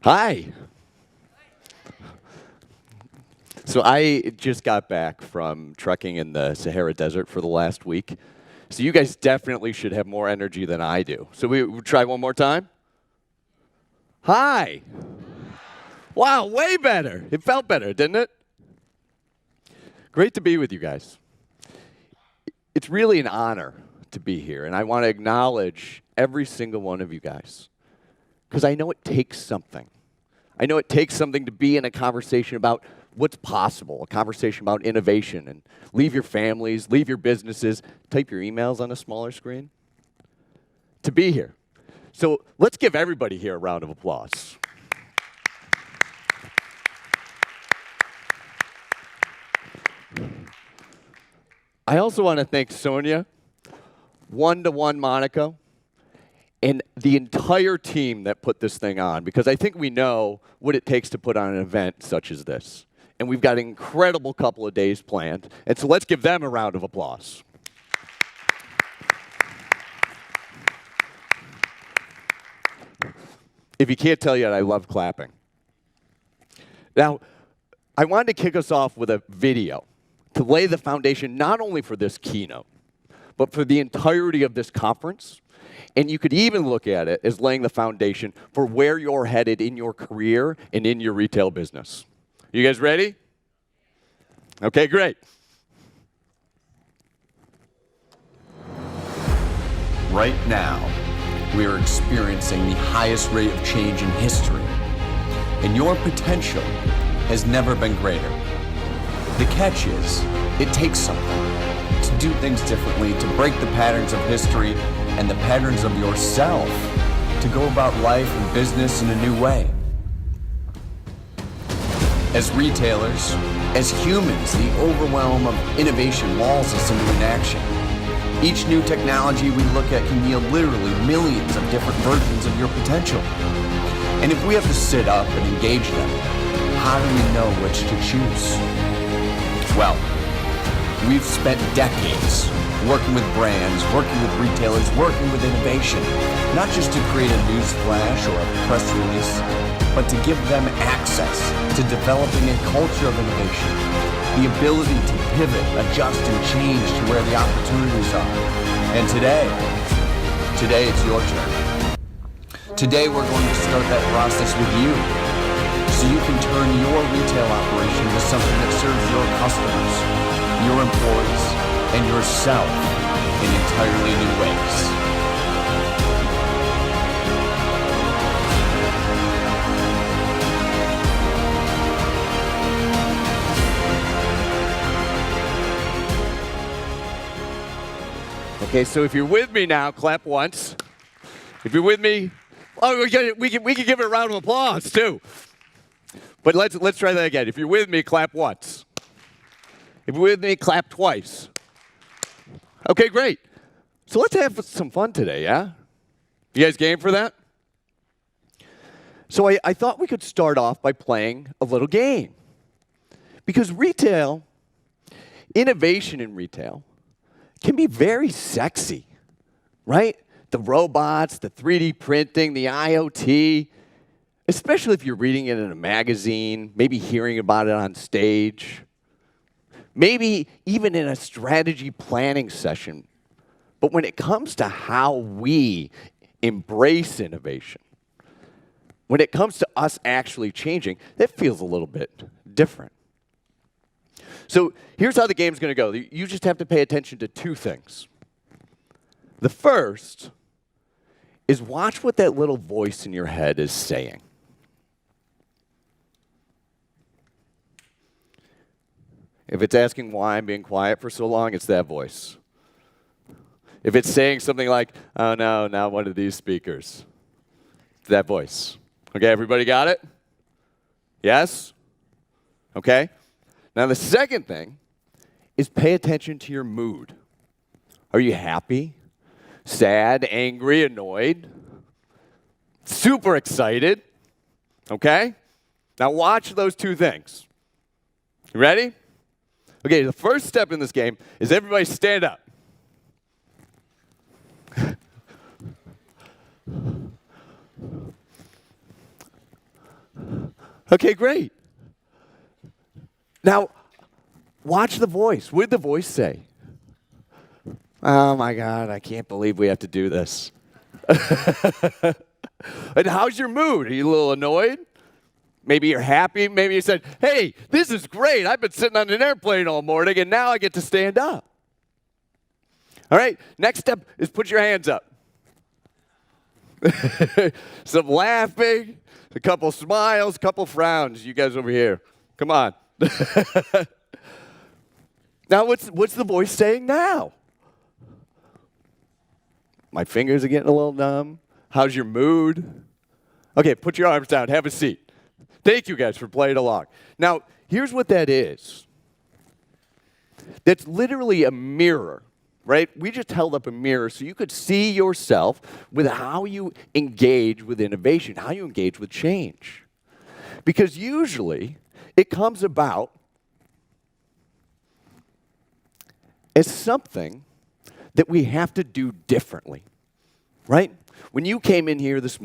Hi. So I just got back from trekking in the Sahara Desert for the last week. So you guys definitely should have more energy than I do. So we try one more time? Hi. Wow, way better. It felt better, didn't it? Great to be with you guys. It's really an honor to be here, and I want to acknowledge every single one of you guys because I know it takes something. I know it takes something to be in a conversation about what's possible, a conversation about innovation, and leave your families, leave your businesses, type your emails on a smaller screen to be here. So let's give everybody here a round of applause. I also want to thank Sonia, One-to-One Monaco, and the entire team that put this thing on, because I think we know what it takes to put on an event such as this. And we've got an incredible couple of days planned, and so let's give them a round of applause. If you can't tell yet, I love clapping. Now, I wanted to kick us off with a video to lay the foundation not only for this keynote, but for the entirety of this conference. And you could even look at it as laying the foundation for where you're headed in your career and in your retail business. You guys ready? Okay, great. Right now, we are experiencing the highest rate of change in history, and your potential has never been greater. The catch is, it takes something to do things differently, to break the patterns of history and the patterns of yourself, to go about life and business in a new way. As retailers, as humans, the overwhelm of innovation lulls us into inaction. Each new technology we look at can yield literally millions of different versions of your potential. And if we have to sit up and engage them, how do we know which to choose? Well, we've spent decades working with brands, working with retailers, working with innovation, not just to create a news flash or a press release, but to give them access to developing a culture of innovation, the ability to pivot, adjust, and change to where the opportunities are. And today it's your turn. Today we're going to start that process with you, so you can turn your retail operation into something that serves your customers, your employees, and yourself in entirely new ways. Okay, so if you're with me now, clap once. If you're with me, we can give it a round of applause too. But let's try that again. If you're with me, clap once. If you're with me, clap twice. Okay, great. So let's have some fun today, yeah? You guys game for that? So I thought we could start off by playing a little game. Because retail, innovation in retail, can be very sexy, right? The robots, the 3D printing, the IoT, especially if you're reading it in a magazine, maybe hearing about it on stage, maybe even in a strategy planning session. But when it comes to how we embrace innovation, when it comes to us actually changing, that feels a little bit different. So here's how the game's going to go. You just have to pay attention to two things. The first is watch what that little voice in your head is saying. If it's asking why I'm being quiet for so long, it's that voice. If it's saying something like, oh no, not one of these speakers, it's that voice. Okay, everybody got it? Yes? Okay. Now, the second thing is pay attention to your mood. Are you happy, sad, angry, annoyed, super excited? Okay? Now, watch those two things. You ready? Okay, the first step in this game is everybody stand up. Okay, great. Now, watch the voice. What did the voice say? Oh my God, I can't believe we have to do this. And how's your mood? Are you a little annoyed? Maybe you're happy. Maybe you said, hey, this is great. I've been sitting on an airplane all morning, and now I get to stand up. All right, next step is put your hands up. Some laughing, a couple smiles, a couple frowns. You guys over here, come on. Now, what's the voice saying now? My fingers are getting a little numb. How's your mood? Okay, put your arms down. Have a seat. Thank you guys for playing along. Now, here's what that is. That's literally a mirror, right? We just held up a mirror so you could see yourself with how you engage with innovation, how you engage with change. Because usually, it comes about as something that we have to do differently, right? When you came in here this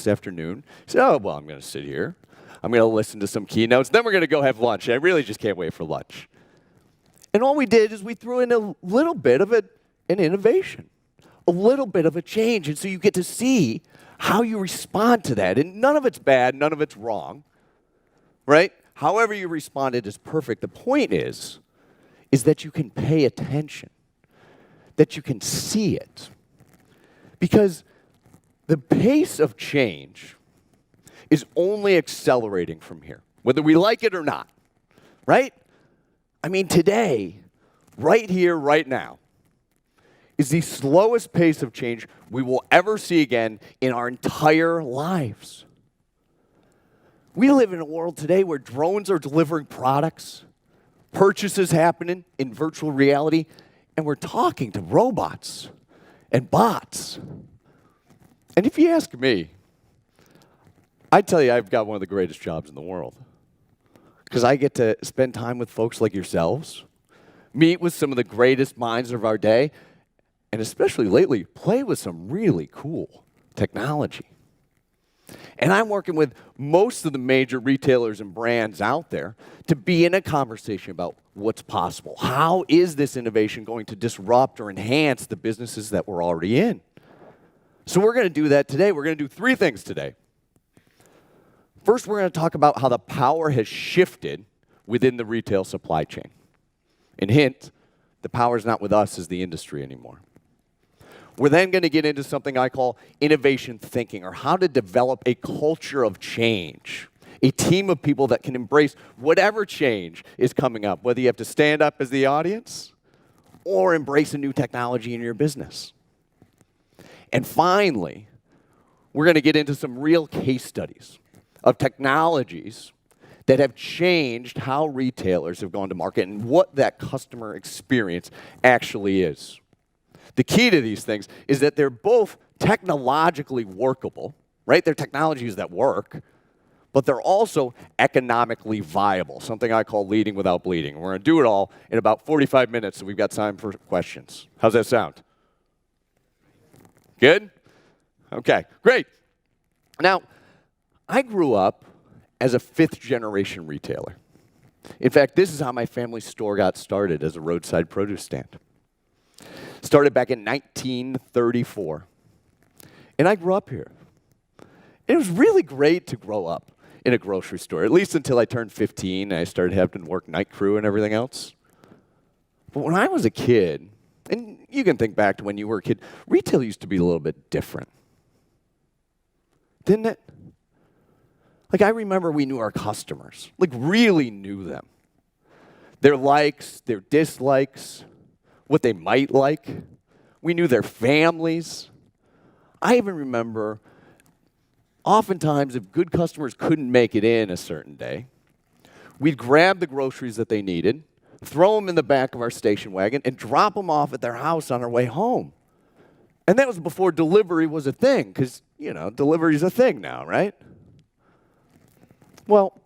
afternoon, you said, oh, well, I'm going to sit here. I'm going to listen to some keynotes. Then we're going to go have lunch. I really just can't wait for lunch. And all we did is we threw in a little bit of an innovation, a little bit of a change. And so you get to see how you respond to that. And none of it's bad. None of it's wrong, right? However you responded is perfect. The point is that you can pay attention, that you can see it. Because the pace of change is only accelerating from here, whether we like it or not, right? I mean, today, right here, right now, is the slowest pace of change we will ever see again in our entire lives. We live in a world today where drones are delivering products, purchases happening in virtual reality, and we're talking to robots and bots. And if you ask me, I tell you I've got one of the greatest jobs in the world. Because I get to spend time with folks like yourselves, meet with some of the greatest minds of our day, and especially lately, play with some really cool technology. And I'm working with most of the major retailers and brands out there to be in a conversation about what's possible. How is this innovation going to disrupt or enhance the businesses that we're already in? So we're going to do that today. We're going to do three things today. First, we're going to talk about how the power has shifted within the retail supply chain. And hint, the power is not with us as the industry anymore. We're then going to get into something I call innovation thinking, or how to develop a culture of change, a team of people that can embrace whatever change is coming up, whether you have to stand up as the audience or embrace a new technology in your business. And finally, we're going to get into some real case studies of technologies that have changed how retailers have gone to market and what that customer experience actually is. The key to these things is that they're both technologically workable, right? They're technologies that work, but they're also economically viable, something I call leading without bleeding. We're going to do it all in about 45 minutes, so we've got time for questions. How's that sound? Good? Okay, great. Now, I grew up as a fifth-generation retailer. In fact, this is how my family store got started, as a roadside produce stand. Started back in 1934. And I grew up here. It was really great to grow up in a grocery store, at least until I turned 15 and I started having to work night crew and everything else. But when I was a kid, and you can think back to when you were a kid, retail used to be a little bit different. Didn't it? Like, I remember we knew our customers, like really knew them. Their likes, their dislikes, what they might like. We knew their families. I even remember, oftentimes, if good customers couldn't make it in a certain day, we'd grab the groceries that they needed, throw them in the back of our station wagon, and drop them off at their house on our way home. And that was before delivery was a thing, because, delivery's a thing now, right? Well,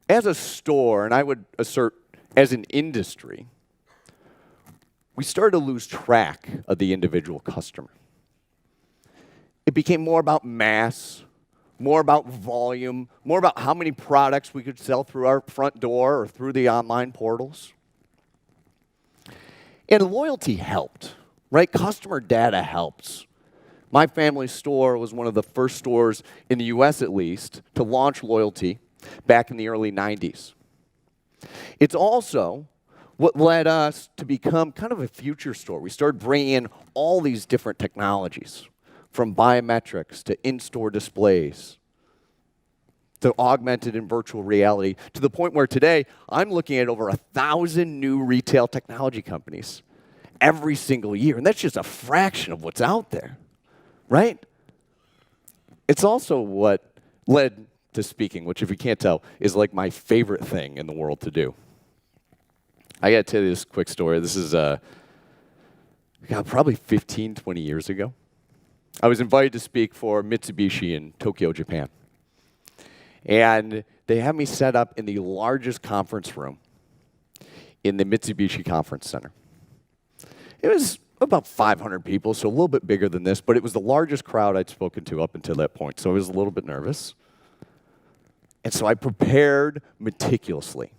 as a store, and I would assert as an industry, we started to lose track of the individual customer. It became more about mass, more about volume, more about how many products we could sell through our front door or through the online portals. And loyalty helped, right? Customer data helps. My family's store was one of the first stores in the US, at least, to launch loyalty back in the early 90s. It's also what led us to become kind of a future store. We started bringing in all these different technologies, from biometrics to in-store displays to augmented and virtual reality, to the point where today I'm looking at over 1,000 new retail technology companies every single year. And that's just a fraction of what's out there, right? It's also what led to speaking, which, if you can't tell, is like my favorite thing in the world to do. I got to tell you this quick story. This is probably 15, 20 years ago. I was invited to speak for Mitsubishi in Tokyo, Japan. And they had me set up in the largest conference room in the Mitsubishi Conference Center. It was about 500 people, so a little bit bigger than this, but it was the largest crowd I'd spoken to up until that point, so I was a little bit nervous. And so I prepared meticulously.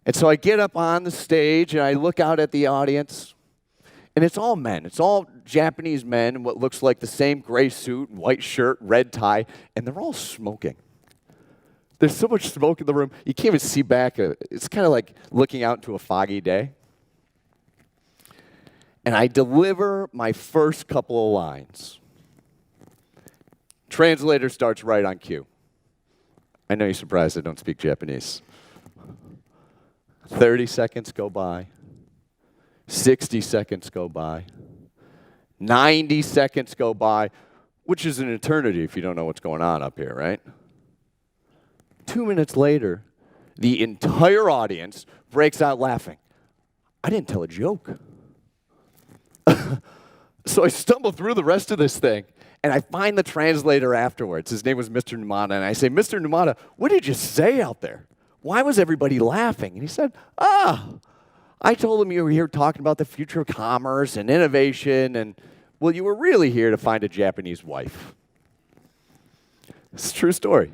And so I get up on the stage, and I look out at the audience, and it's all men. It's all Japanese men in what looks like the same gray suit, white shirt, red tie, and they're all smoking. There's so much smoke in the room, you can't even see back. It's kind of like looking out into a foggy day. And I deliver my first couple of lines. Translator starts right on cue. I know you're surprised I don't speak Japanese. 30 seconds go by. 60 seconds go by. 90 seconds go by, which is an eternity if you don't know what's going on up here, right? 2 minutes later, the entire audience breaks out laughing. I didn't tell a joke. So I stumble through the rest of this thing, and I find the translator afterwards. His name was Mr. Numata, and I say, Mr. Numata, what did you say out there? Why was everybody laughing? And he said, I told him you were here talking about the future of commerce and innovation, and, well, you were really here to find a Japanese wife. It's a true story.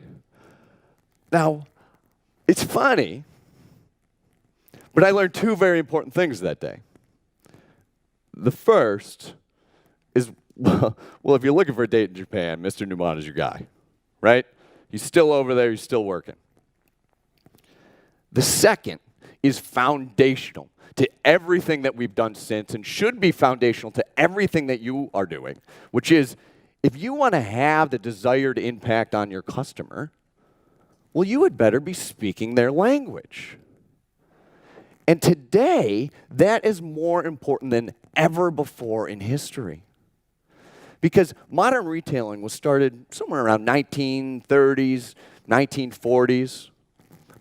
Now, it's funny, but I learned two very important things that day. The first is, well, if you're looking for a date in Japan, Mr. Numata is your guy, right? He's still over there. He's still working. The second is foundational to everything that we've done since, and should be foundational to everything that you are doing, which is, if you want to have the desired impact on your customer, well, you had better be speaking their language. And today, that is more important than ever before in history. Because modern retailing was started somewhere around 1930s, 1940s,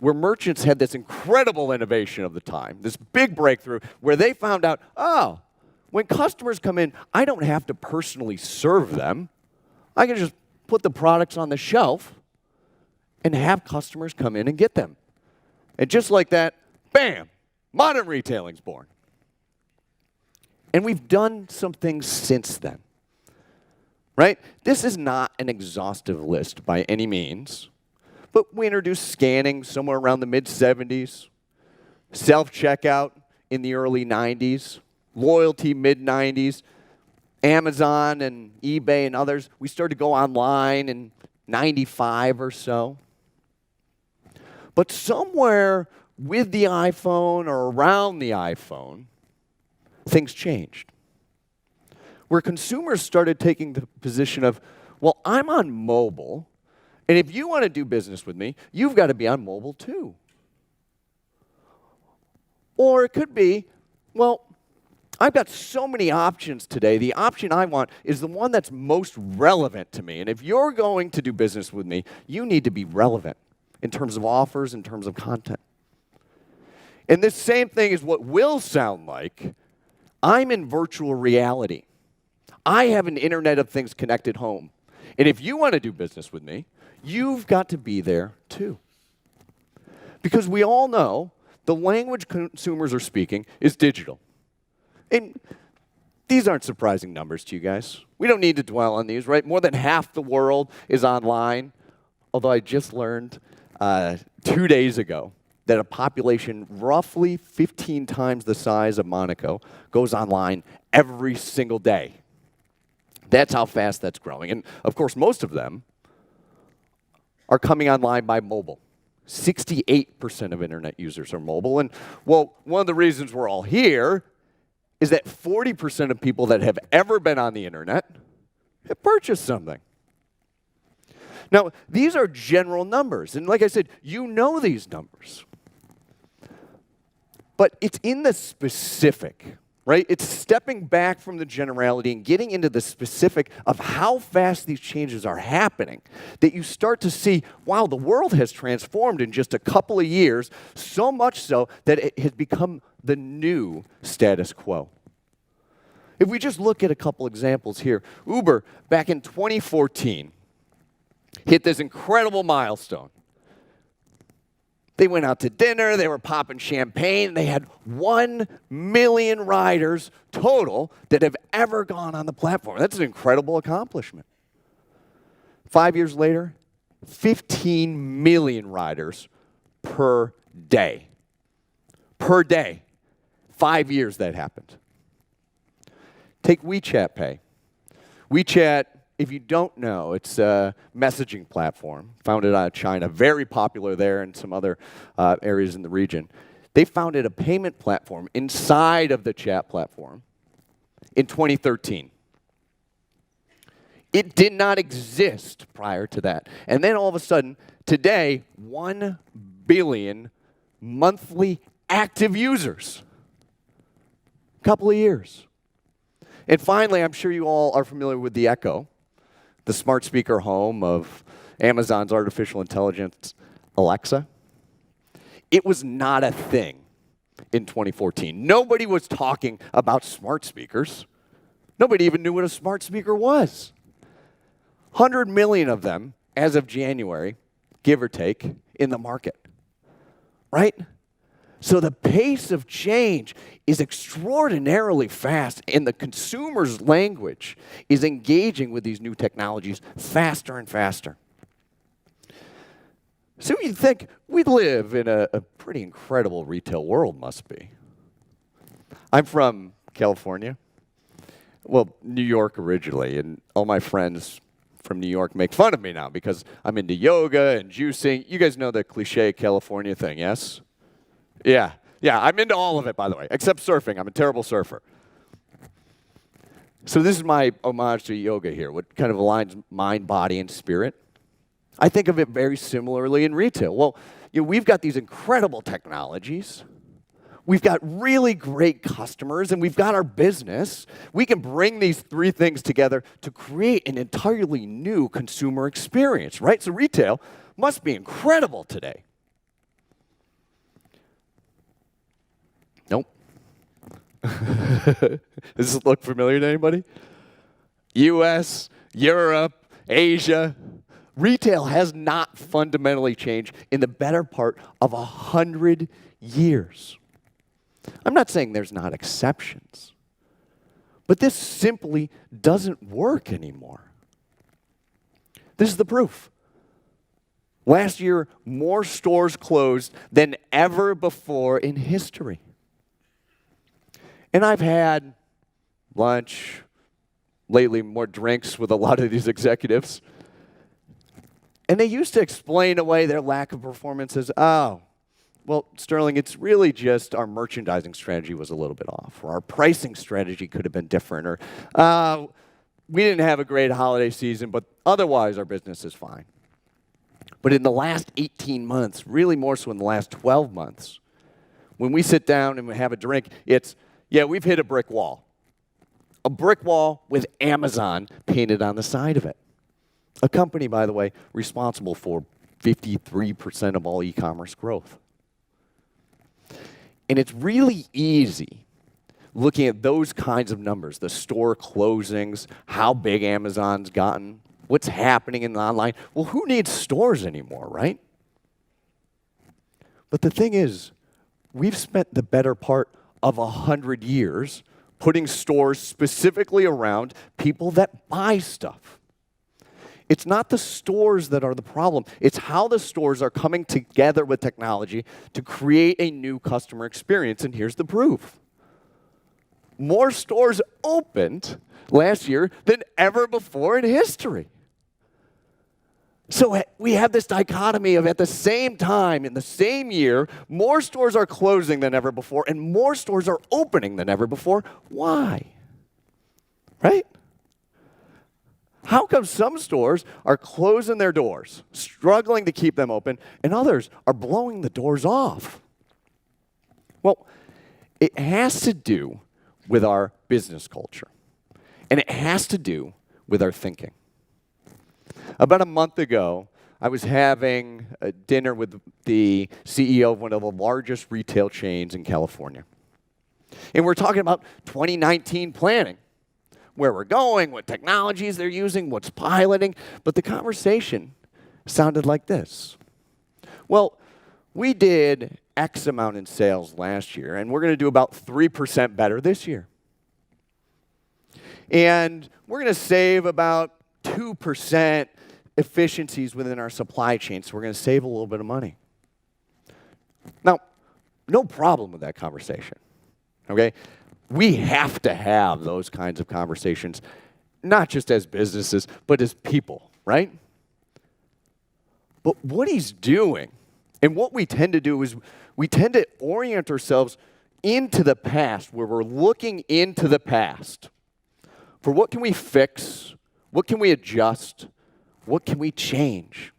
where merchants had this incredible innovation of the time, this big breakthrough, where they found out, when customers come in, I don't have to personally serve them. I can just put the products on the shelf and have customers come in and get them. And just like that, bam, modern retailing's born. And we've done some things since then, right? This is not an exhaustive list by any means, but we introduced scanning somewhere around the mid-'70s, self-checkout in the early 90s, loyalty mid-'90s, Amazon and eBay and others. We started to go online in 95 or so. But somewhere with the iPhone or around the iPhone, things changed. Where consumers started taking the position of, well, I'm on mobile, and if you want to do business with me, you've got to be on mobile too. Or it could be, well, I've got so many options today. The option I want is the one that's most relevant to me. And if you're going to do business with me, you need to be relevant in terms of offers, in terms of content. And this same thing is what will sound like. I'm in virtual reality. I have an Internet of Things connected home. And if you want to do business with me, you've got to be there too. Because we all know the language consumers are speaking is digital. And These aren't surprising numbers to you guys. We don't need to dwell on these, right? More than half the world is online, although I just learned 2 days ago that a population roughly 15 times the size of Monaco goes online every single day. That's how fast that's growing. And of course, most of them are coming online by mobile. 68% of internet users are mobile. And well, one of the reasons we're all here is that 40% of people that have ever been on the internet have purchased something. Now, these are general numbers. And like I said, you know these numbers. But it's in the specific, right? It's stepping back from the generality and getting into the specific of how fast these changes are happening that you start to see, wow, the world has transformed in just a couple of years, so much so that it has become the new status quo. If we just look at a couple examples here, Uber, back in 2014, hit this incredible milestone. They went out to dinner, they were popping champagne, they had 1 million riders total that have ever gone on the platform. That's an incredible accomplishment. 5 years later, 15 million riders per day. Per day. 5 years that happened. Take WeChat Pay. WeChat, if you don't know, it's a messaging platform founded out of China, very popular there and some other areas in the region. They founded a payment platform inside of the chat platform in 2013. It did not exist prior to that. And then all of a sudden, today, 1 billion monthly active users. Couple of years. And finally, I'm sure you all are familiar with the Echo, the smart speaker home of Amazon's artificial intelligence, Alexa. It was not a thing in 2014. Nobody was talking about smart speakers. Nobody even knew what a smart speaker was. 100 million of them, as of January, give or take, in the market. Right? So the pace of change is extraordinarily fast, and the consumer's language is engaging with these new technologies faster and faster. So you think we live in a pretty incredible retail world, must be. I'm from California. Well, New York originally, and all my friends from New York make fun of me now because I'm into yoga and juicing. You guys know the cliche California thing, yes? Yeah, I'm into all of it, by the way, except surfing. I'm a terrible surfer. So this is my homage to yoga here, what kind of aligns mind, body, and spirit. I think of it very similarly in retail. Well, we've got these incredible technologies. We've got really great customers, and we've got our business. We can bring these three things together to create an entirely new consumer experience, right? So retail must be incredible today. Nope. Does this look familiar to anybody? US, Europe, Asia. Retail has not fundamentally changed in the better part of 100 years. I'm not saying there's not exceptions, but this simply doesn't work anymore. This is the proof. Last year, more stores closed than ever before in history. And I've had lunch, lately more drinks with a lot of these executives. And they used to explain away their lack of performance as, oh, well, Sterling, it's really just our merchandising strategy was a little bit off, or our pricing strategy could have been different, or we didn't have a great holiday season, but otherwise our business is fine. But in the last 18 months, really more so in the last 12 months, when we sit down and we have a drink, it's, yeah, we've hit a brick wall. A brick wall with Amazon painted on the side of it. A company, by the way, responsible for 53% of all e-commerce growth. And it's really easy looking at those kinds of numbers, the store closings, how big Amazon's gotten, what's happening in the online. Well, who needs stores anymore, right? But the thing is, we've spent the better part of 100 years putting stores specifically around people that buy stuff. It's not the stores that are the problem. It's how the stores are coming together with technology to create a new customer experience. And here's the proof. More stores opened last year than ever before in history. So we have this dichotomy of at the same time, in the same year, more stores are closing than ever before and more stores are opening than ever before. Why? Right? How come some stores are closing their doors, struggling to keep them open, and others are blowing the doors off? Well, it has to do with our business culture, and it has to do with our thinking. About a month ago, I was having a dinner with the CEO of one of the largest retail chains in California. And we're talking about 2019 planning, where we're going, what technologies they're using, what's piloting. But the conversation sounded like this. Well, we did X amount in sales last year, and we're going to do about 3% better this year. And we're going to save about 2% efficiencies within our supply chain, so we're going to save a little bit of money. Now, no problem with that conversation, okay? We have to have those kinds of conversations, not just as businesses, but as people, right? But what he's doing, and what we tend to do is we tend to orient ourselves into the past, where we're looking into the past for what can we fix, what can we adjust, what can we change?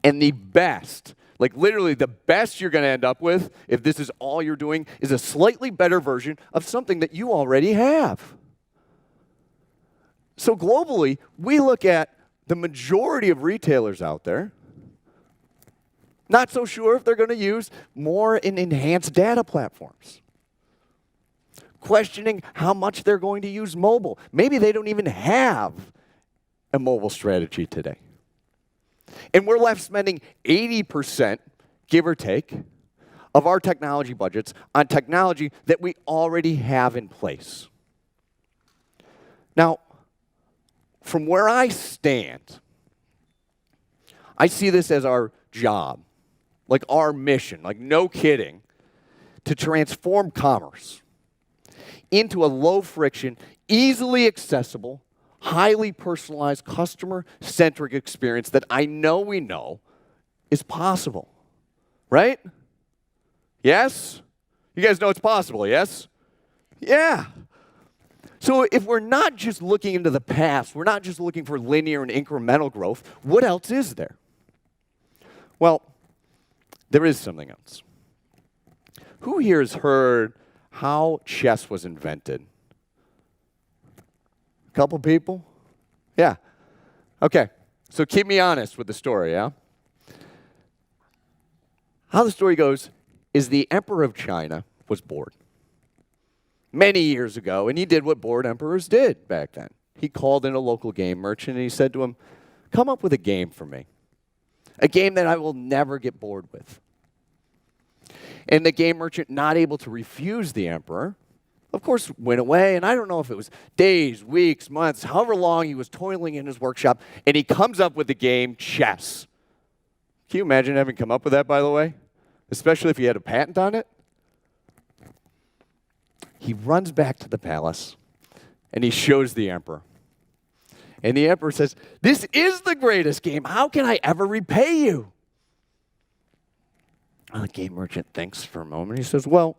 And the best, like literally the best you're going to end up with, if this is all you're doing, is a slightly better version of something that you already have. So globally, we look at the majority of retailers out there, not so sure if they're going to use more and enhanced data platforms. Questioning how much they're going to use mobile. Maybe they don't even have a mobile strategy today. And we're left spending 80%, give or take, of our technology budgets on technology that we already have in place. Now, from where I stand, I see this as our job, like our mission, like no kidding, to transform commerce into a low-friction, easily accessible, highly personalized, customer-centric experience that I know we know is possible. Right? Yes? You guys know it's possible, yes? Yeah. So if we're not just looking into the past, we're not just looking for linear and incremental growth, what else is there? Well, there is something else. Who here has heard how chess was invented? A couple people? Yeah. Okay. So keep me honest with the story, yeah? How the story goes is the emperor of China was bored many years ago, and he did what bored emperors did back then. He called in a local game merchant, and he said to him, come up with a game for me, a game that I will never get bored with. And the game merchant, not able to refuse the emperor, of course, went away, and I don't know if it was days, weeks, months, however long he was toiling in his workshop, and he comes up with the game chess. Can you imagine having come up with that, by the way? Especially if he had a patent on it? He runs back to the palace, and he shows the emperor. And the emperor says, this is the greatest game. How can I ever repay you? Well, the game merchant thinks for a moment. He says, well,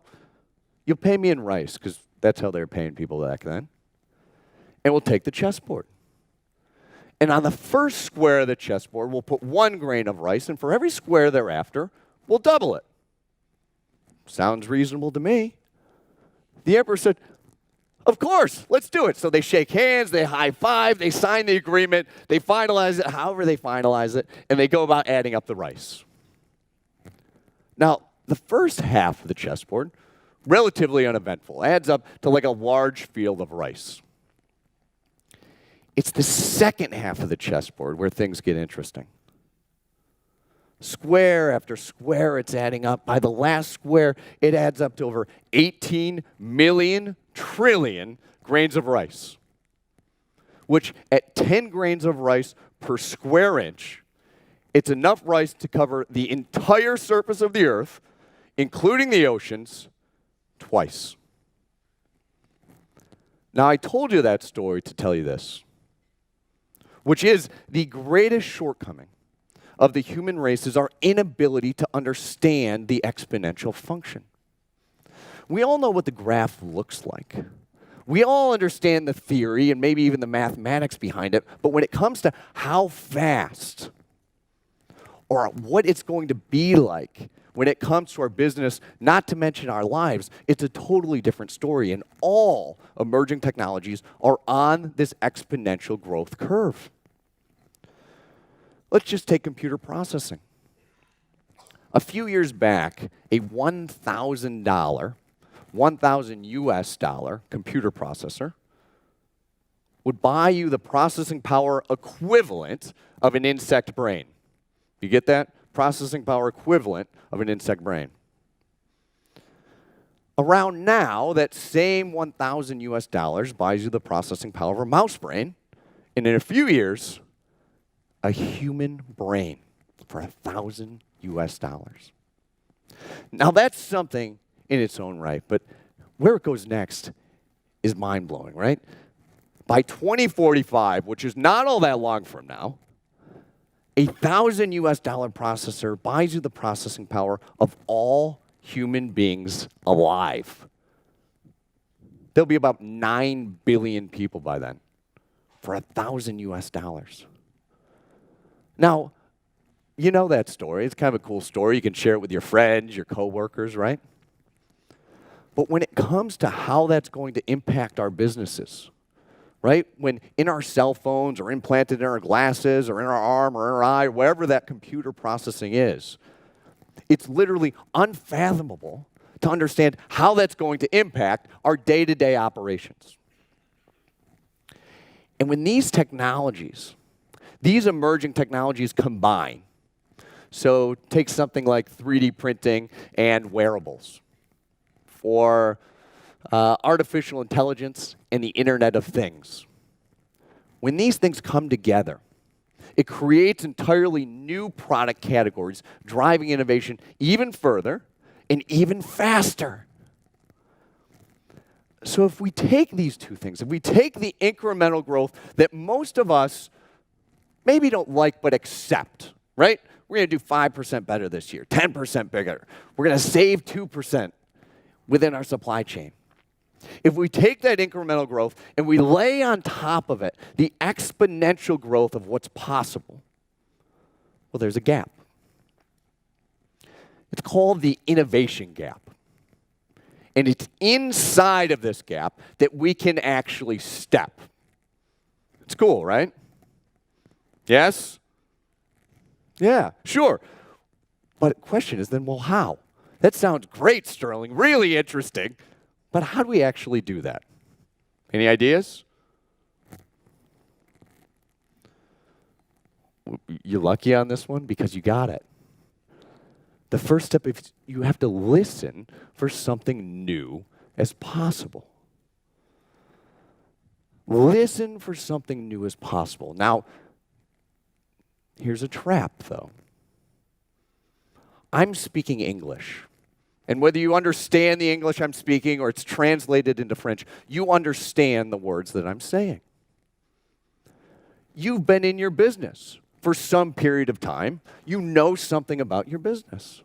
you'll pay me in rice, because that's how they were paying people back then. And we'll take the chessboard. And on the first square of the chessboard, we'll put 1 grain of rice, and for every square thereafter, we'll double it. Sounds reasonable to me. The emperor said, of course, let's do it. So they shake hands, they high five, they sign the agreement, they finalize it, however they finalize it, and they go about adding up the rice. Now, the first half of the chessboard, relatively uneventful, adds up to like a large field of rice. It's the second half of the chessboard where things get interesting. Square after square, it's adding up. By the last square, it adds up to over 18 million trillion grains of rice, which at 10 grains of rice per square inch, it's enough rice to cover the entire surface of the earth, including the oceans, twice. Now, I told you that story to tell you this, which is the greatest shortcoming of the human race is our inability to understand the exponential function. We all know what the graph looks like. We all understand the theory and maybe even the mathematics behind it, but when it comes to how fast or what it's going to be like when it comes to our business, not to mention our lives, it's a totally different story. And all emerging technologies are on this exponential growth curve. Let's just take computer processing. A few years back, a $1,000, 1,000 US dollar computer processor would buy you the processing power equivalent of an insect brain. You get that? Processing power equivalent of an insect brain. Around now, that same 1,000 US dollars buys you the processing power of a mouse brain, and in a few years, a human brain for 1,000 US dollars. Now that's something in its own right, but where it goes next is mind-blowing, right? By 2045, which is not all that long from now, a 1,000 US dollar processor buys you the processing power of all human beings alive. There'll be about 9 billion people by then for 1,000 US dollars. Now, you know that story. It's kind of a cool story. You can share it with your friends, your coworkers, right? But when it comes to how that's going to impact our businesses, right? When in our cell phones or implanted in our glasses or in our arm or in our eye, wherever that computer processing is, it's literally unfathomable to understand how that's going to impact our day-to-day operations. And when these technologies, these emerging technologies combine, so take something like 3D printing and wearables, or artificial intelligence and the Internet of Things. When these things come together, it creates entirely new product categories, driving innovation even further and even faster. So if we take these two things, if we take the incremental growth that most of us maybe don't like but accept, right? We're going to do 5% better this year, 10% bigger. We're going to save 2% within our supply chain. If we take that incremental growth and we lay on top of it the exponential growth of what's possible, well, there's a gap. It's called the innovation gap. And it's inside of this gap that we can actually step. It's cool, right? Yes? Yeah, sure. But the question is then, well, how? That sounds great, Sterling, really interesting. But how do we actually do that? Any ideas? You're lucky on this one because you got it. The first step is you have to listen for something new as possible. Listen for something new as possible. Now, here's a trap, though. I'm speaking English. And whether you understand the English I'm speaking or it's translated into French, you understand the words that I'm saying. You've been in your business for some period of time. You know something about your business.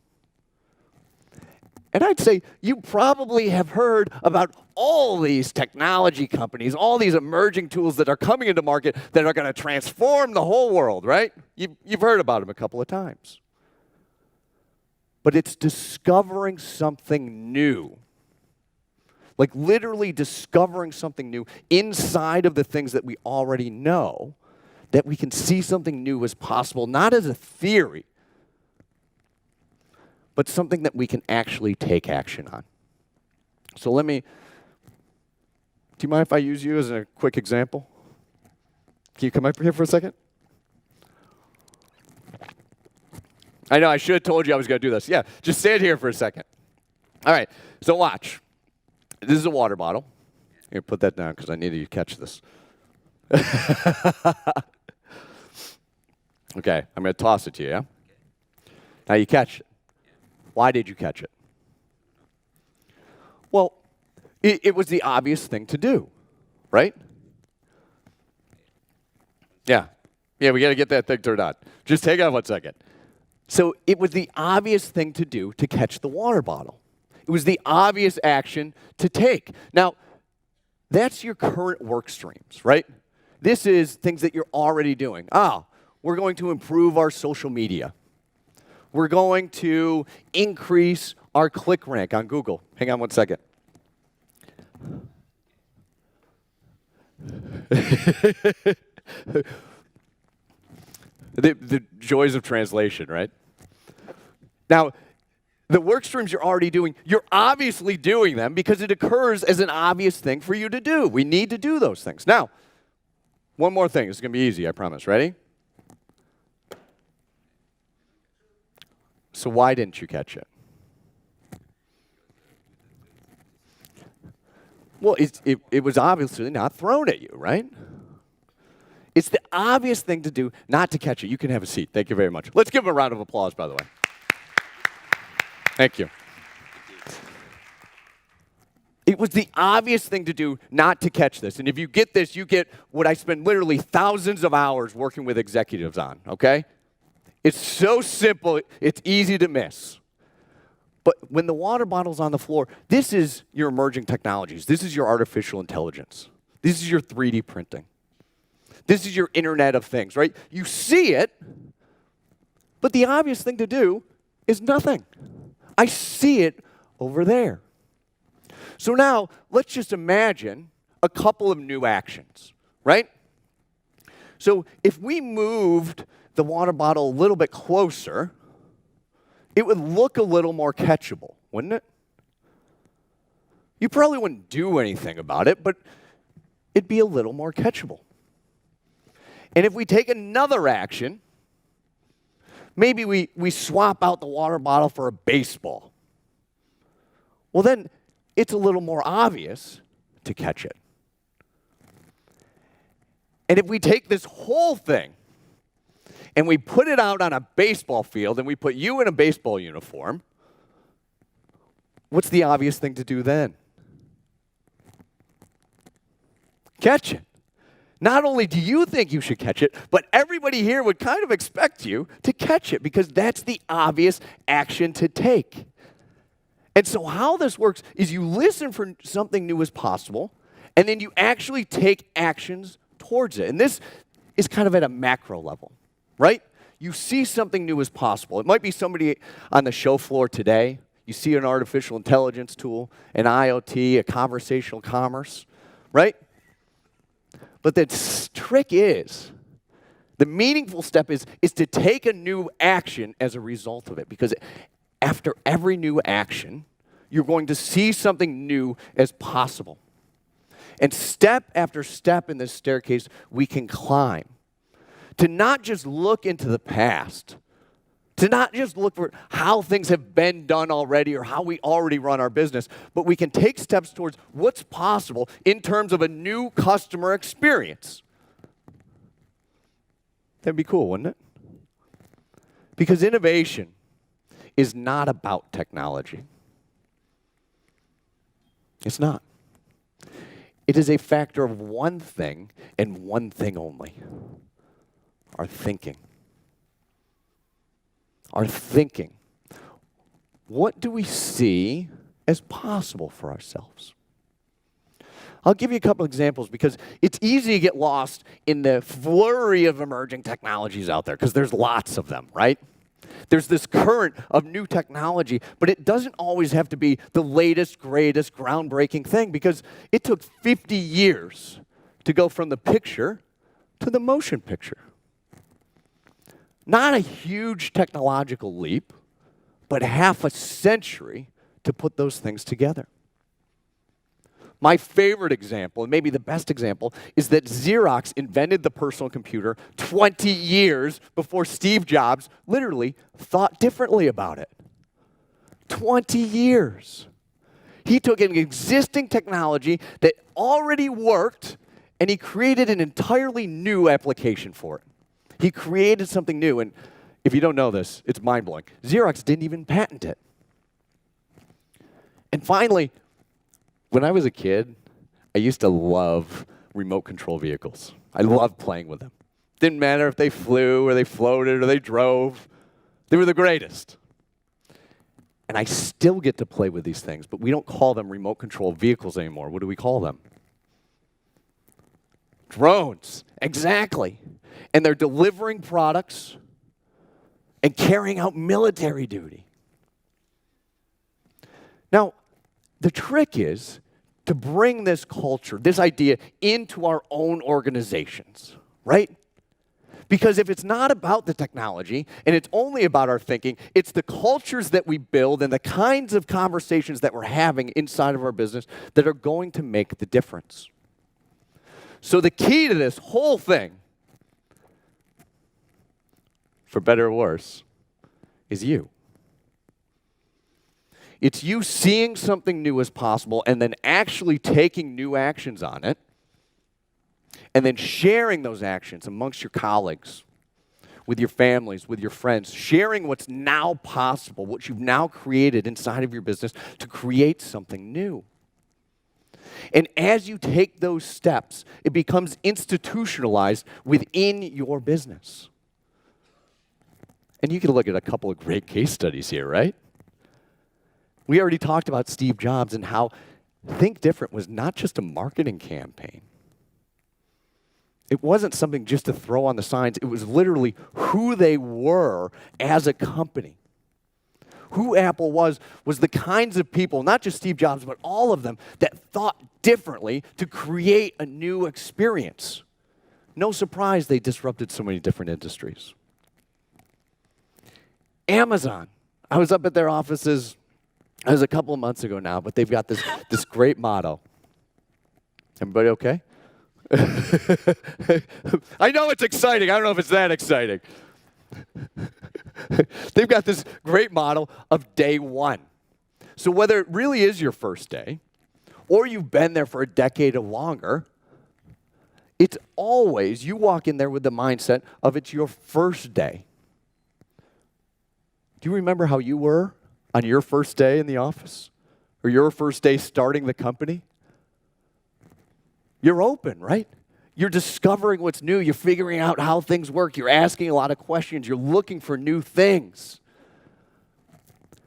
And I'd say you probably have heard about all these technology companies, all these emerging tools that are coming into market that are going to transform the whole world, right? You've heard about them a couple of times. But it's discovering something new. Like literally discovering something new inside of the things that we already know, that we can see something new as possible, not as a theory, but something that we can actually take action on. So do you mind if I use you as a quick example? Can you come up here for a second? I know, I should have told you I was going to do this. Yeah, just stand here for a second. All right, so watch. This is a water bottle. Here, put that down because I need you to catch this. Okay, I'm going to toss it to you, yeah? Now you catch it. Why did you catch it? Well, it was the obvious thing to do, right? Yeah. Yeah, we got to get that thing turned on. Just hang on 1 second. So it was the obvious thing to do to catch the water bottle. It was the obvious action to take. Now, that's your current work streams, right? This is things that you're already doing. We're going to improve our social media. We're going to increase our click rank on Google. Hang on 1 second. The joys of translation, right? Now, the work streams you're already doing, you're obviously doing them because it occurs as an obvious thing for you to do. We need to do those things. Now, one more thing. It's going to be easy, I promise. Ready? So why didn't you catch it? Well, it was obviously not thrown at you, right? It's the obvious thing to do not to catch it. You can have a seat. Thank you very much. Let's give him a round of applause, by the way. Thank you. It was the obvious thing to do not to catch this. And if you get this, you get what I spend literally thousands of hours working with executives on, okay? It's so simple, it's easy to miss. But when the water bottle's on the floor, this is your emerging technologies. This is your artificial intelligence. This is your 3D printing. This is your Internet of Things, right? You see it, but the obvious thing to do is nothing. I see it over there. So now, let's just imagine a couple of new actions, right? So if we moved the water bottle a little bit closer, it would look a little more catchable, wouldn't it? You probably wouldn't do anything about it, but it'd be a little more catchable. And if we take another action, maybe we swap out the water bottle for a baseball. Well, then it's a little more obvious to catch it. And if we take this whole thing and we put it out on a baseball field and we put you in a baseball uniform, what's the obvious thing to do then? Catch it. Not only do you think you should catch it, but everybody here would kind of expect you to catch it because that's the obvious action to take. And so how this works is you listen for something new as possible, and then you actually take actions towards it. And this is kind of at a macro level, right? You see something new as possible. It might be somebody on the show floor today. You see an artificial intelligence tool, an IoT, a conversational commerce, right? But the trick is, the meaningful step is to take a new action as a result of it. Because after every new action, you're going to see something new as possible. And step after step in this staircase, we can climb. To not just look into the past, to not just look for how things have been done already or how we already run our business, but we can take steps towards what's possible in terms of a new customer experience. That'd be cool, wouldn't it? Because innovation is not about technology. It's not. It is a factor of one thing and one thing only: our thinking. Our thinking. What do we see as possible for ourselves? I'll give you a couple examples because it's easy to get lost in the flurry of emerging technologies out there because there's lots of them, right? There's this current of new technology, but it doesn't always have to be the latest, greatest, groundbreaking thing because it took 50 years to go from the picture to the motion picture. Not a huge technological leap, but half a century to put those things together. My favorite example, and maybe the best example, is that Xerox invented the personal computer 20 years before Steve Jobs literally thought differently about it. 20 years. He took an existing technology that already worked, and he created an entirely new application for it. He created something new, and if you don't know this, it's mind-blowing. Xerox didn't even patent it. And finally, when I was a kid, I used to love remote control vehicles. I loved playing with them. Didn't matter if they flew or they floated or they drove. They were the greatest. And I still get to play with these things, but we don't call them remote control vehicles anymore. What do we call them? Drones. Exactly. And they're delivering products and carrying out military duty. Now, the trick is to bring this culture, this idea, into our own organizations, right? Because if it's not about the technology and it's only about our thinking, it's the cultures that we build and the kinds of conversations that we're having inside of our business that are going to make the difference. So the key to this whole thing, for better or worse, is you. It's you seeing something new as possible and then actually taking new actions on it and then sharing those actions amongst your colleagues, with your families, with your friends, sharing what's now possible, what you've now created inside of your business to create something new. And as you take those steps, it becomes institutionalized within your business. And you can look at a couple of great case studies here, right? We already talked about Steve Jobs and how Think Different was not just a marketing campaign. It wasn't something just to throw on the signs. It was literally who they were as a company. Who Apple was the kinds of people, not just Steve Jobs, but all of them, that thought differently to create a new experience. No surprise they disrupted so many different industries. Amazon. I was up at their offices. It was a couple of months ago now, but they've got this great motto. Everybody okay? I know it's exciting. I don't know if it's that exciting. They've got this great motto of day one. So whether it really is your first day, or you've been there for a decade or longer, it's always, you walk in there with the mindset of it's your first day. Do you remember how you were on your first day in the office? Or your first day starting the company? You're open, right? You're discovering what's new. You're figuring out how things work. You're asking a lot of questions. You're looking for new things.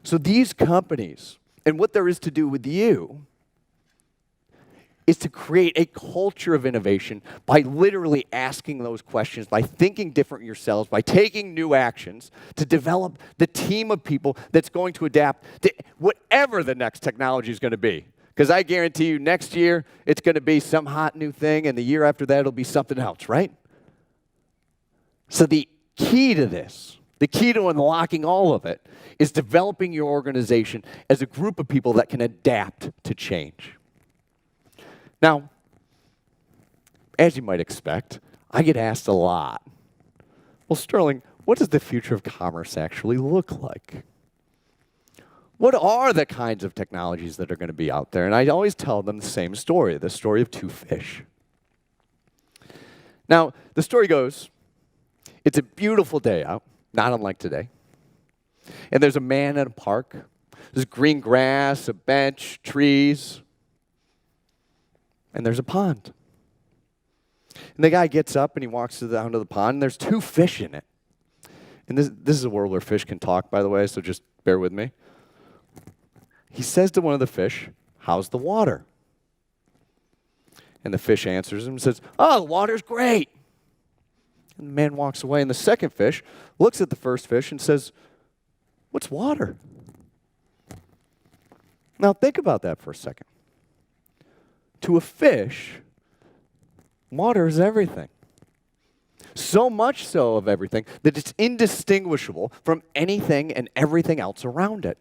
So these companies, and what there is to do with you, is to create a culture of innovation by literally asking those questions, by thinking different yourselves, by taking new actions to develop the team of people that's going to adapt to whatever the next technology is going to be. Because I guarantee you next year it's going to be some hot new thing, and the year after that it'll be something else, right? So the key to this, the key to unlocking all of it, is developing your organization as a group of people that can adapt to change. Now, as you might expect, I get asked a lot, well, Sterling, what does the future of commerce actually look like? What are the kinds of technologies that are going to be out there? And I always tell them the same story, the story of two fish. Now, the story goes, it's a beautiful day out, not unlike today. And there's a man at a park. There's green grass, a bench, trees. And there's a pond. And the guy gets up and he walks down to the pond, and there's two fish in it. And this is a world where fish can talk, by the way, so just bear with me. He says to one of the fish, "How's the water?" And the fish answers him and says, "Oh, the water's great." And the man walks away, and the second fish looks at the first fish and says, "What's water?" Now think about that for a second. To a fish, water is everything. So much so of everything that it's indistinguishable from anything and everything else around it.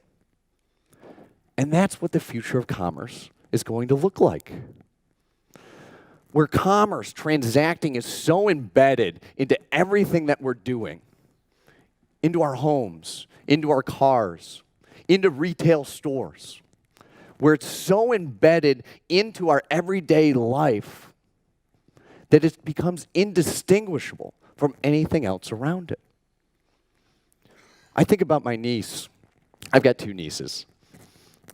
And that's what the future of commerce is going to look like. Where commerce, transacting is so embedded into everything that we're doing, into our homes, into our cars, into retail stores, where it's so embedded into our everyday life that it becomes indistinguishable from anything else around it. I think about my niece. I've got 2 nieces,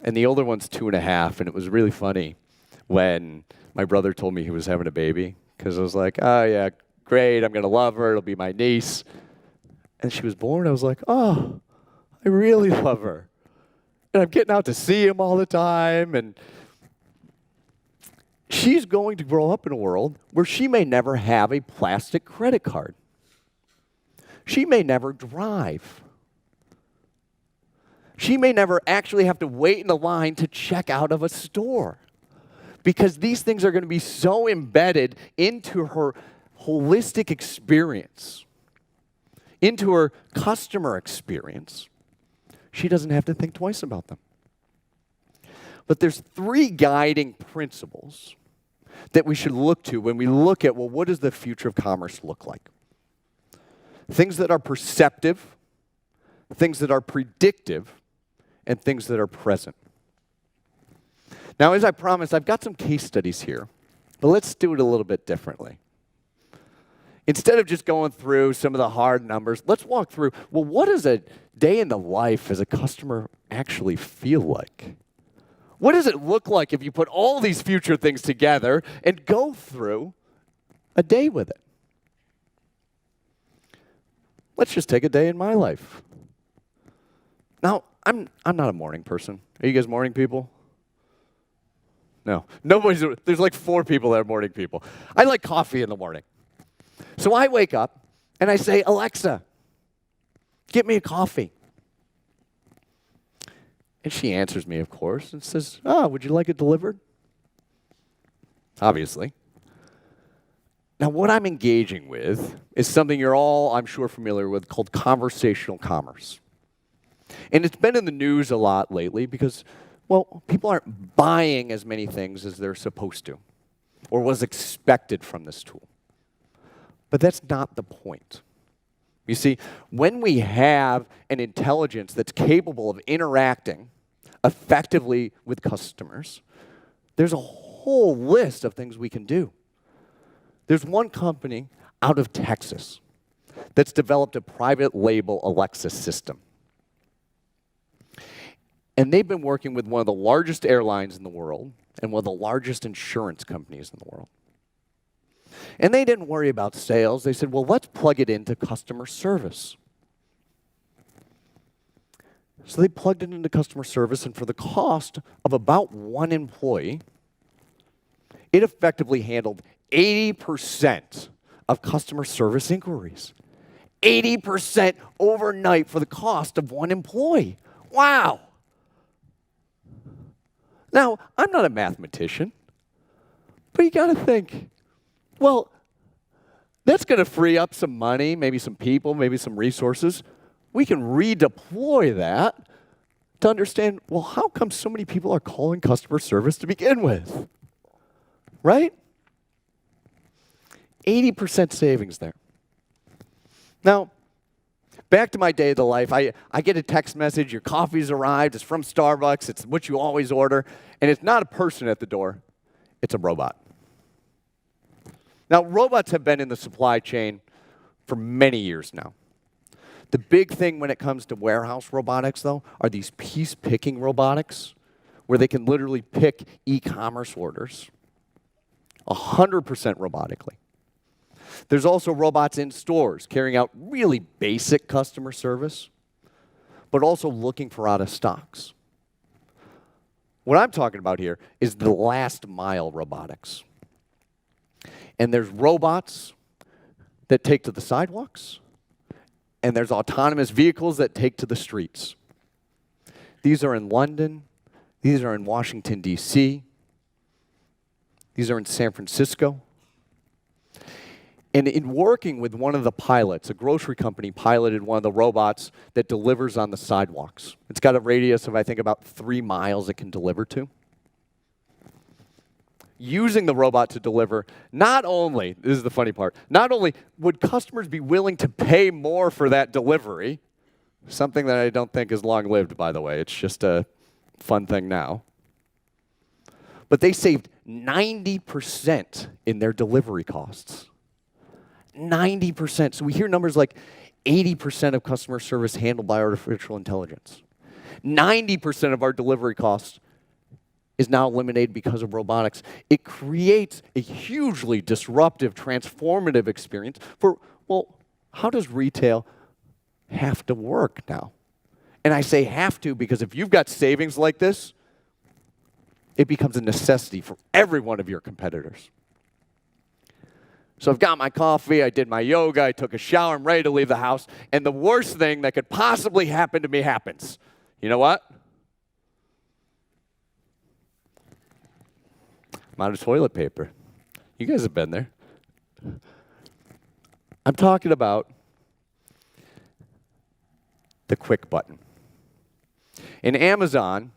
and the older one's 2.5, and it was really funny when my brother told me he was having a baby, because I was like, oh yeah, great, I'm going to love her, it'll be my niece. And she was born, I was like, oh, I really love her. And I'm getting out to see him all the time, and she's going to grow up in a world where she may never have a plastic credit card. She may never drive. She may never actually have to wait in a line to check out of a store, because these things are going to be so embedded into her holistic experience, into her customer experience, she doesn't have to think twice about them. But there's 3 guiding principles that we should look to when we look at, well, what does the future of commerce look like? Things that are perceptive, things that are predictive, and things that are present. Now, as I promised, I've got some case studies here, but let's do it a little bit differently. Instead of just going through some of the hard numbers, let's walk through, well, what does a day in the life as a customer actually feel like? What does it look like if you put all these future things together and go through a day with it? Let's just take a day in my life. Now, I'm not a morning person. Are you guys morning people? No. There's like 4 people that are morning people. I like coffee in the morning. So I wake up and I say, Alexa, get me a coffee. And she answers me, of course, and says, would you like it delivered? Obviously. Now, what I'm engaging with is something you're all, I'm sure, familiar with called conversational commerce. And it's been in the news a lot lately because, well, people aren't buying as many things as they're supposed to or was expected from this tool. But that's not the point. You see, when we have an intelligence that's capable of interacting effectively with customers, there's a whole list of things we can do. There's one company out of Texas that's developed a private label Alexa system. And they've been working with one of the largest airlines in the world and one of the largest insurance companies in the world. And they didn't worry about sales. They said, well, let's plug it into customer service. So they plugged it into customer service, and for the cost of about 1 employee, it effectively handled 80% of customer service inquiries. 80% overnight for the cost of 1 employee. Wow. Now, I'm not a mathematician, but you got to think, well, that's going to free up some money, maybe some people, maybe some resources. We can redeploy that to understand, well, how come so many people are calling customer service to begin with? Right? 80% savings there. Now, back to my day of the life, I get a text message, your coffee's arrived, it's from Starbucks, it's what you always order, and it's not a person at the door, it's a robot. Now, robots have been in the supply chain for many years now. The big thing when it comes to warehouse robotics, though, are these piece-picking robotics, where they can literally pick e-commerce orders 100% robotically. There's also robots in stores carrying out really basic customer service, but also looking for out of stocks. What I'm talking about here is the last mile robotics. And there's robots that take to the sidewalks, and there's autonomous vehicles that take to the streets. These are in London, these are in Washington, D.C., these are in San Francisco. And in working with one of the pilots, a grocery company piloted one of the robots that delivers on the sidewalks. It's got a radius of, I think, about 3 miles it can deliver to. using the robot to deliver, not only, this is the funny part, not only would customers be willing to pay more for that delivery, something that I don't think is long-lived, by the way. It's just a fun thing now. But they saved 90% in their delivery costs. 90%. So we hear numbers like 80% of customer service handled by artificial intelligence. 90% of our delivery costs is now eliminated because of robotics. It creates a hugely disruptive, transformative experience for, well, how does retail have to work now? And I say have to because if you've got savings like this, it becomes a necessity for every one of your competitors. So I've got my coffee, I did my yoga, I took a shower, I'm ready to leave the house, and the worst thing that could possibly happen to me happens. You know what? I'm out of toilet paper. You guys have been there. I'm talking about the quick button. And Amazon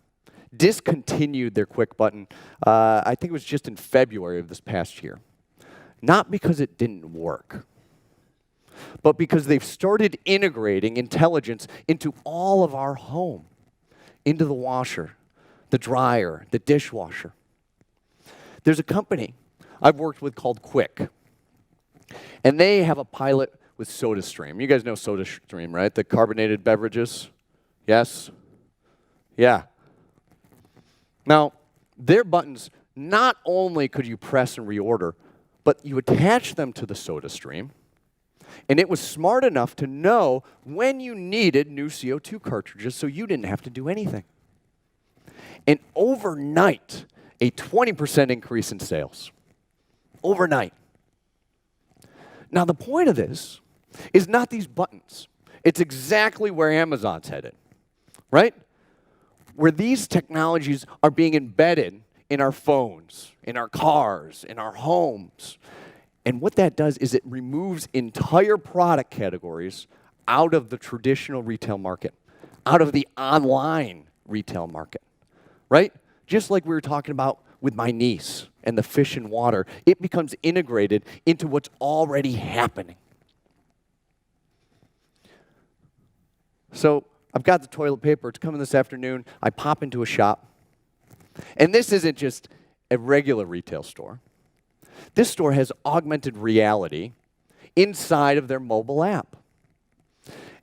discontinued their quick button, I think it was just in February of this past year. Not because it didn't work, but because they've started integrating intelligence into all of our home, into the washer, the dryer, the dishwasher. There's a company I've worked with called Quick, and they have a pilot with SodaStream. You guys know SodaStream, right? The carbonated beverages? Yes? Yeah. Now, their buttons, not only could you press and reorder, but you attach them to the SodaStream, and it was smart enough to know when you needed new CO2 cartridges so you didn't have to do anything. And overnight, a 20% increase in sales. Overnight. Now, the point of this is not these buttons. It's exactly where Amazon's headed, right? Where these technologies are being embedded in our phones, in our cars, in our homes. And what that does is it removes entire product categories out of the traditional retail market, out of the online retail market, right? Just like we were talking about with my niece and the fish and water, it becomes integrated into what's already happening. So I've got the toilet paper. It's coming this afternoon. I pop into a shop. And this isn't just a regular retail store. This store has augmented reality inside of their mobile app.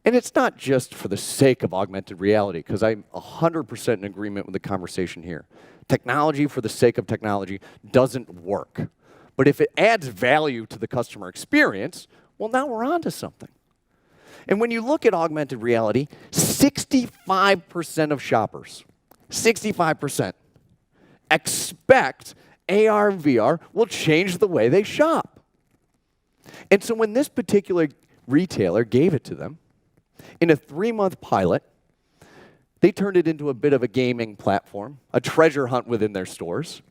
And it's not just for the sake of augmented reality, because I'm 100% in agreement with the conversation here. Technology for the sake of technology doesn't work. But if it adds value to the customer experience, well, now we're on to something. And when you look at augmented reality, 65% of shoppers, 65%, expect AR and VR will change the way they shop. And so when this particular retailer gave it to them, in a 3-month pilot, they turned it into a bit of a gaming platform, a treasure hunt within their stores.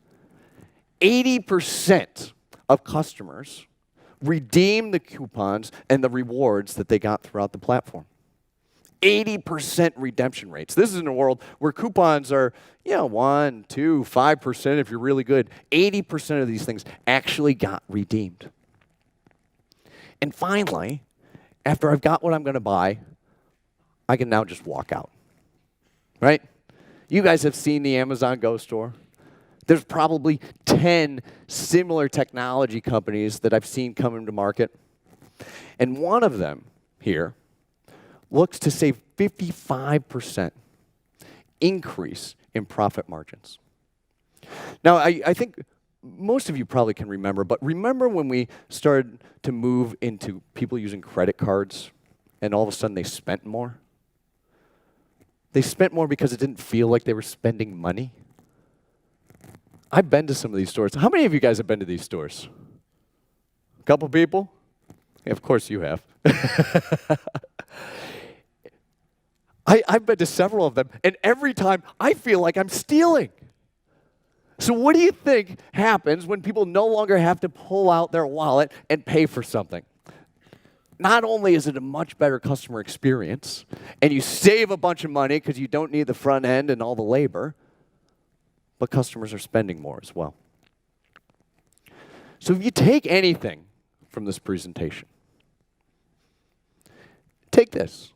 80% of customers redeemed the coupons and the rewards that they got throughout the platform. 80% redemption rates. This is in a world where coupons are, 1, 2, 5% if you're really good. 80% of these things actually got redeemed. And finally, after I've got what I'm going to buy, I can now just walk out, right? You guys have seen the Amazon Go store. There's probably 10 similar technology companies that I've seen come into market. And one of them here looks to save 55% increase in profit margins. Now, I think most of you probably can remember, but remember when we started to move into people using credit cards and all of a sudden they spent more? They spent more because it didn't feel like they were spending money. I've been to some of these stores. How many of you guys have been to these stores? A couple people? Yeah, of course you have. I've been to several of them, and every time I feel like I'm stealing. So what do you think happens when people no longer have to pull out their wallet and pay for something? Not only is it a much better customer experience, and you save a bunch of money because you don't need the front end and all the labor, but customers are spending more as well. So if you take anything from this presentation, take this.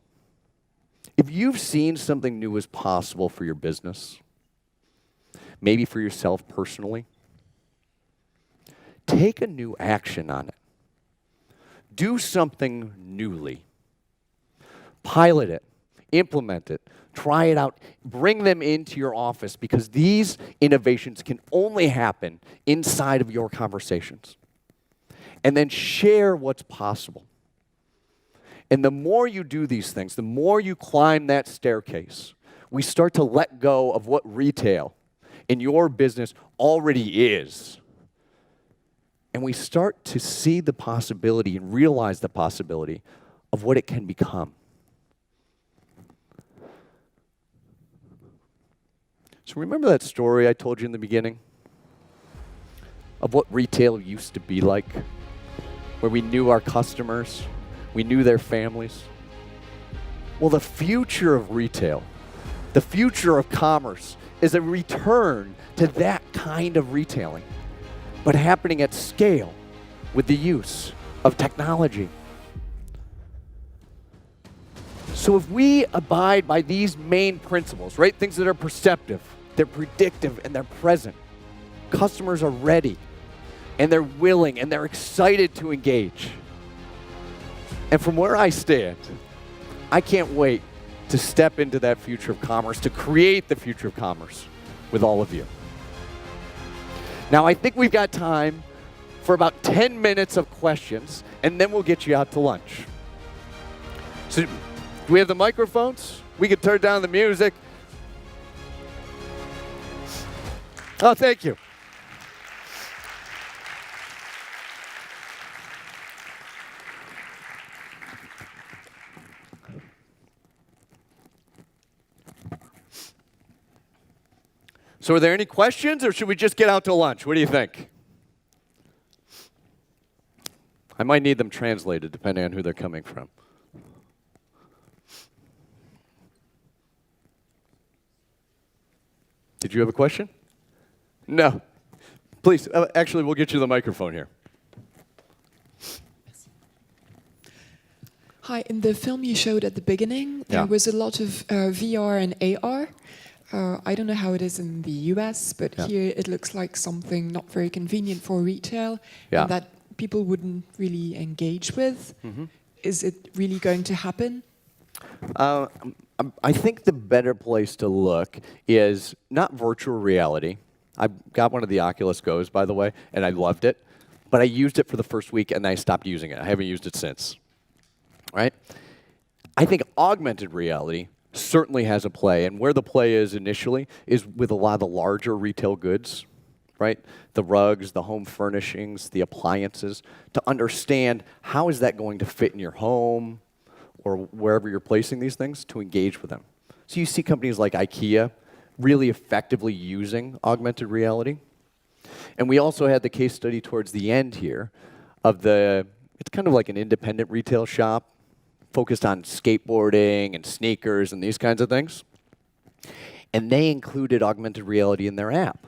If you've seen something new as possible for your business, maybe for yourself personally, take a new action on it. Do something newly. Pilot it, implement it, try it out, bring them into your office, because these innovations can only happen inside of your conversations. And then share what's possible. And the more you do these things, the more you climb that staircase, we start to let go of what retail in your business already is. And we start to see the possibility and realize the possibility of what it can become. So remember that story I told you in the beginning of what retail used to be like, where we knew our customers, we knew their families? Well, the future of retail, the future of commerce, is a return to that kind of retailing, but happening at scale with the use of technology. So if we abide by these main principles, right, things that are perceptive, they're predictive, and they're present, customers are ready, and they're willing, and they're excited to engage. And from where I stand, I can't wait to step into that future of commerce, to create the future of commerce with all of you. Now, I think we've got time for about 10 minutes of questions, and then we'll get you out to lunch. So, do we have the microphones? We can turn down the music. Oh, thank you. So are there any questions, or should we just get out to lunch? What do you think? I might need them translated, depending on who they're coming from. Did you have a question? No. Please, actually, we'll get you the microphone here. Hi, in the film you showed at the beginning, there was a lot of VR and AR. I don't know how it is in the US, but here it looks like something not very convenient for retail and that people wouldn't really engage with. Is it really going to happen? I think the better place to look is not virtual reality. I got one of the Oculus Go's, by the way, and I loved it. But I used it for the first week, and I stopped using it. I haven't used it since. Right? I think augmented reality certainly has a play, and where the play is initially is with a lot of the larger retail goods, right? The rugs, the home furnishings, the appliances, to understand how is that going to fit in your home or wherever you're placing these things, to engage with them. So you see companies like IKEA really effectively using augmented reality. And we also had the case study towards the end here of it's kind of like an independent retail shop focused on skateboarding and sneakers and these kinds of things. And they included augmented reality in their app.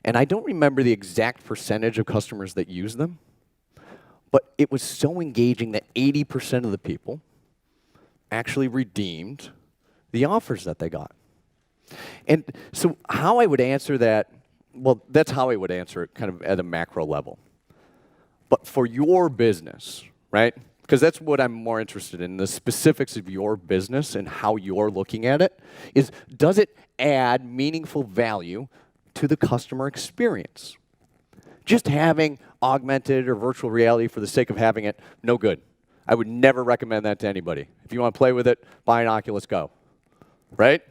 And I don't remember the exact percentage of customers that use them, but it was so engaging that 80% of the people actually redeemed the offers that they got. And so how I would answer that, well, that's how I would answer it kind of at a macro level. But for your business, right? Because that's what I'm more interested in, the specifics of your business and how you're looking at it, is does it add meaningful value to the customer experience? Just having augmented or virtual reality for the sake of having it, no good. I would never recommend that to anybody. If you want to play with it, buy an Oculus Go, right?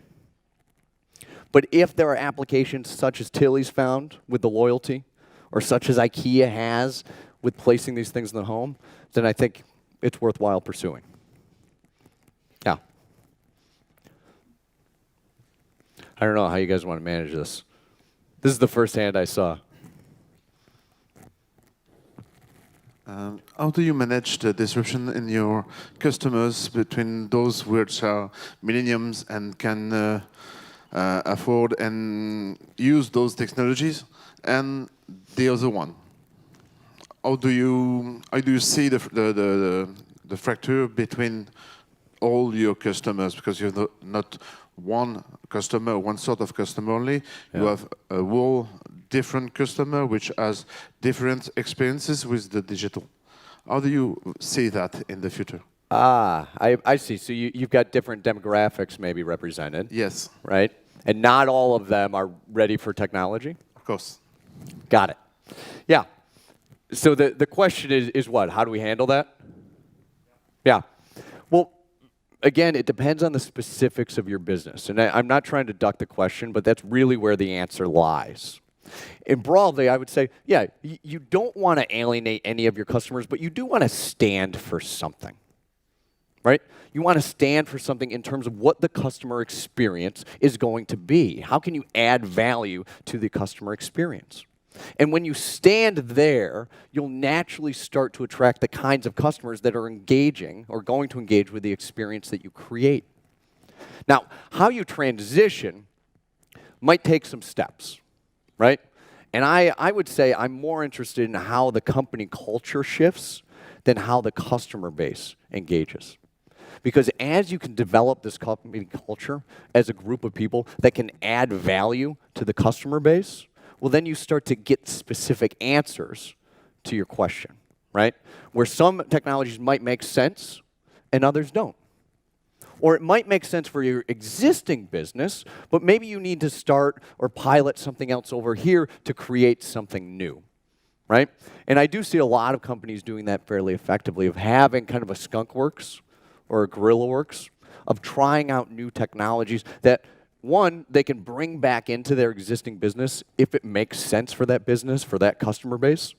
But if there are applications such as Tilly's found with the loyalty, or such as IKEA has with placing these things in the home, then I think it's worthwhile pursuing. Yeah. I don't know how you guys want to manage this. This is the first hand I saw. How do you manage the disruption in your customers between those which are millennials and can afford and use those technologies and the other one? how do you see the fracture between all your customers? Because you're not one customer, one sort of customer only. You have a whole different customer which has different experiences with the digital. How do you see that in the future? I see. So you've got different demographics maybe represented. Yes. Right? And not all of them are ready for technology? Of course. Got it. Yeah. So the question is what? How do we handle that? Yeah. Well, again, it depends on the specifics of your business. And I'm not trying to duck the question, but that's really where the answer lies. And broadly, I would say, yeah, you don't want to alienate any of your customers, but you do want to stand for something. Right? You want to stand for something in terms of what the customer experience is going to be. How can you add value to the customer experience? And when you stand there, you'll naturally start to attract the kinds of customers that are engaging or going to engage with the experience that you create. Now, how you transition might take some steps, right? And I would say I'm more interested in how the company culture shifts than how the customer base engages. Because as you can develop this company culture as a group of people that can add value to the customer base, well, then you start to get specific answers to your question, right? Where some technologies might make sense and others don't. Or it might make sense for your existing business, but maybe you need to start or pilot something else over here to create something new, right? And I do see a lot of companies doing that fairly effectively, of having kind of a skunk works or a guerrilla works, of trying out new technologies that, one, they can bring back into their existing business if it makes sense for that business, for that customer base.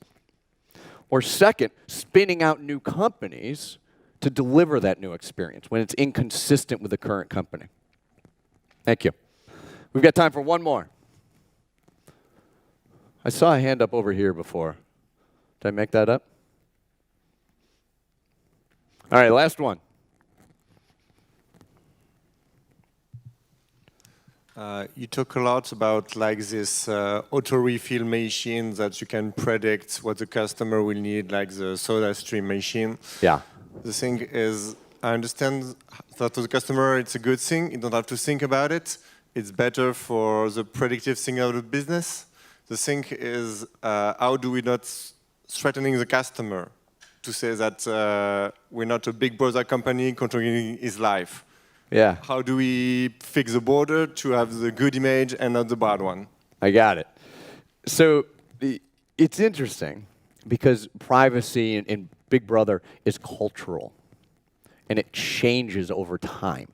Or second, spinning out new companies to deliver that new experience when it's inconsistent with the current company. Thank you. We've got time for one more. I saw a hand up over here before. Did I make that up? All right, last one. You talk a lot about like this auto refill machine that you can predict what the customer will need, like the soda stream machine. Yeah. The thing is, I understand that to the customer it's a good thing. You don't have to think about it. It's better for the predictive thing of the business. The thing is, how do we not threatening the customer to say that we're not a big brother company controlling his life? Yeah. How do we fix the border to have the good image and not the bad one? I got it. So it's interesting because privacy in Big Brother is cultural, and it changes over time.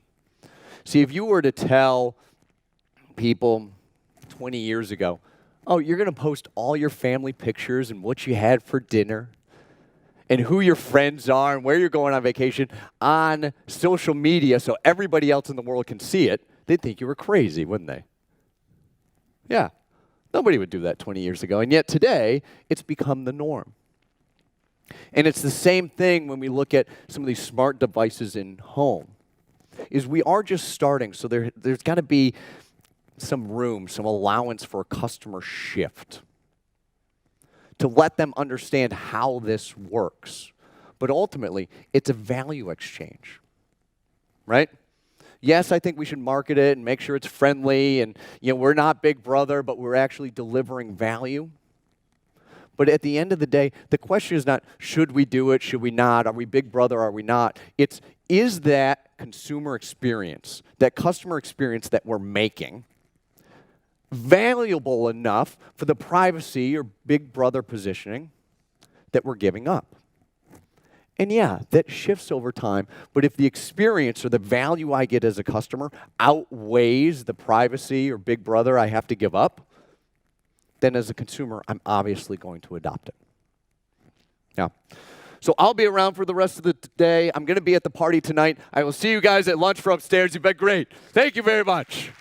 See, if you were to tell people 20 years ago, oh, you're going to post all your family pictures and what you had for dinner, and who your friends are and where you're going on vacation on social media so everybody else in the world can see it, they'd think you were crazy, wouldn't they? Yeah. Nobody would do that 20 years ago. And yet today, it's become the norm. And it's the same thing when we look at some of these smart devices in home, is we are just starting. So there's got to be some room, some allowance for a customer shift, to let them understand how this works. But ultimately, it's a value exchange, right? Yes, I think we should market it and make sure it's friendly and, you know, we're not Big Brother, but we're actually delivering value. But at the end of the day, the question is not, should we do it, should we not, are we Big Brother, are we not? It's, is that consumer experience, that customer experience that we're making, valuable enough for the privacy or Big Brother positioning that we're giving up? And yeah, that shifts over time, but if the experience or the value I get as a customer outweighs the privacy or Big Brother I have to give up, then as a consumer, I'm obviously going to adopt it. Yeah. So I'll be around for the rest of the day. I'm going to be at the party tonight. I will see you guys at lunch for upstairs. You've been great. Thank you very much.